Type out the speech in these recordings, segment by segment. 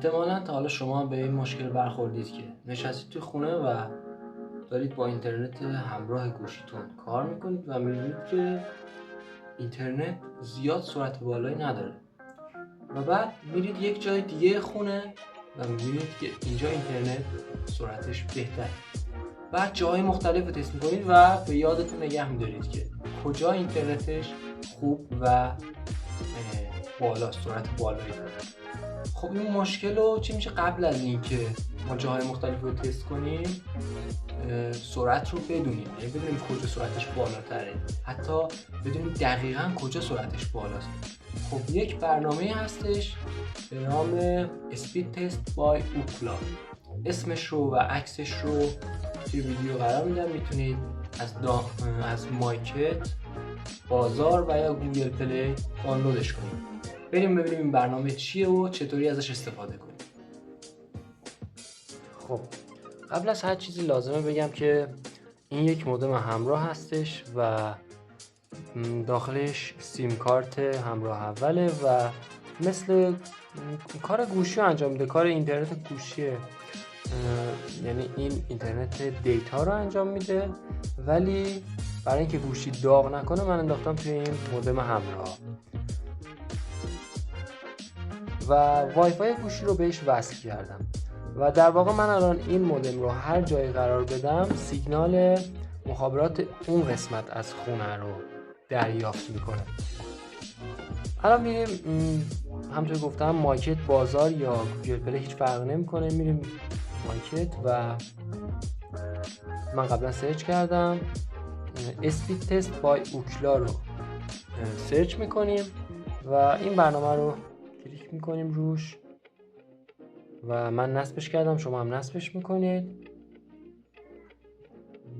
احتمالاً تا حالا شما به این مشکل برخوردید که نشستید توی خونه و دارید با اینترنت همراه گوشیتون کار میکنید و میبینید که اینترنت زیاد سرعت بالایی نداره و بعد میرید یک جای دیگه خونه و میبینید که اینجا اینترنت سرعتش بهتره. بعد جاهای مختلف رو تست میکنید و به یادتون نگه میدارید که کجا اینترنتش خوب و بالاست، سرعت بالایی داره. خب این مشکل رو چی میشه قبل از اینکه ما جاهای مختلف رو تست کنیم سرعت رو بدونیم، یعنی بدونیم کجا سرعتش بالاتره، حتی بدونیم دقیقاً کجا سرعتش بالاست. خب یک برنامه هستش به نام اسپید تست بای اوکلا. اسمش رو و عکسش رو توی ویدیو قرار میدم، میتونید از مایکت، بازار و یا گوگل پلی دانلودش کنید. بریم ببینیم این برنامه چیه و چطوری ازش استفاده کنیم. خب قبل از هر چیزی لازمه بگم که این یک مودم همراه هستش و داخلش سیم کارت همراه اوله و مثل کار گوشی رو انجام میده، کار اینترنت گوشیه، یعنی این اینترنت دیتا رو انجام میده، ولی برای اینکه گوشی داغ نکنه من انداختم توی این مودم همراه و وای فای گوشی رو بهش وصل کردم و در واقع من الان این مودم رو هر جایی قرار بدم سیگنال مخابرات اون قسمت از خونه رو دریافت میکنه. الان میریم همونطور گفتم مارکت، بازار یا گوگل پلی هیچ فرق نمیکنه، میریم مارکت و من قبلا سرچ کردم اسپید تست بای اوکلا رو سرچ میکنیم و این برنامه رو کلیک میکنیم روش و من نصبش کردم، شما هم نصبش میکنید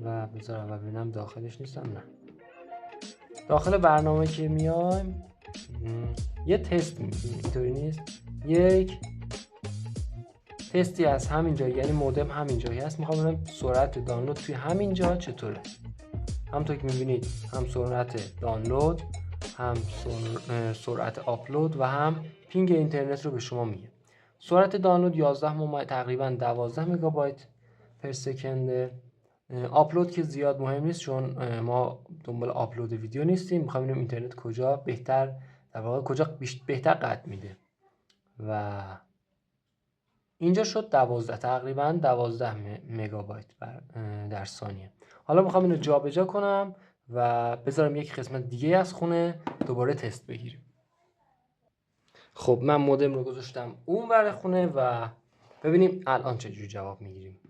و بذارم و ببینم داخلش نیستم. نه، داخل برنامه که میایم یه تست میکنیم، اینطوری نیست، یک تستی از همینجا، یعنی مودم همینجایی هست، میخوام ببینم سرعت دانلود توی همینجا چطوره. همونطور که میبینید هم سرعت دانلود، هم سرعت آپلود و هم پینگ اینترنت رو به شما میگه. سرعت دانلود 11 تقریبا 12 مگابایت پر سکنده. آپلود که زیاد مهم نیست چون ما دنبال آپلود ویدیو نیستیم، میخوایم ببینیم اینترنت کجا بهتر، در واقع کجا بهتر قطع میده و اینجا شد 12، تقریبا 12 مگابایت در ثانیه. حالا میخوام اینو جابجا کنم و بذارم یک قسمت دیگه از خونه دوباره تست بگیریم. خب من مودم رو گذاشتم اون ور خونه و ببینیم الان چجوری جواب میگیریم.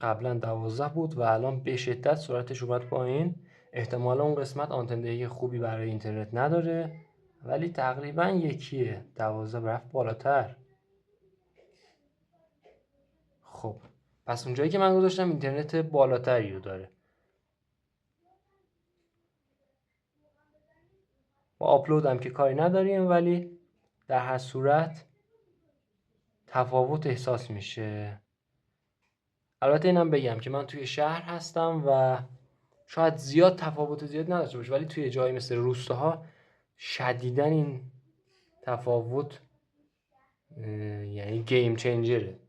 قبلا 12 بود و الان به شدت سرعتش اومد پایین. احتمالا اون قسمت آنتن دهی خوبی برای اینترنت نداره ولی تقریبا یکیه، 12 رفت بالاتر. خب پس اونجایی که من گذاشتم اینترنت بالاتری رو داره. با آپلود هم که کاری نداریم ولی در هر صورت تفاوت احساس میشه. البته اینم بگم که من توی شهر هستم و شاید زیاد تفاوت زیاد نداشته باشه ولی توی جایی مثل روستاها شدیداً این تفاوت یعنی گیم چنجره.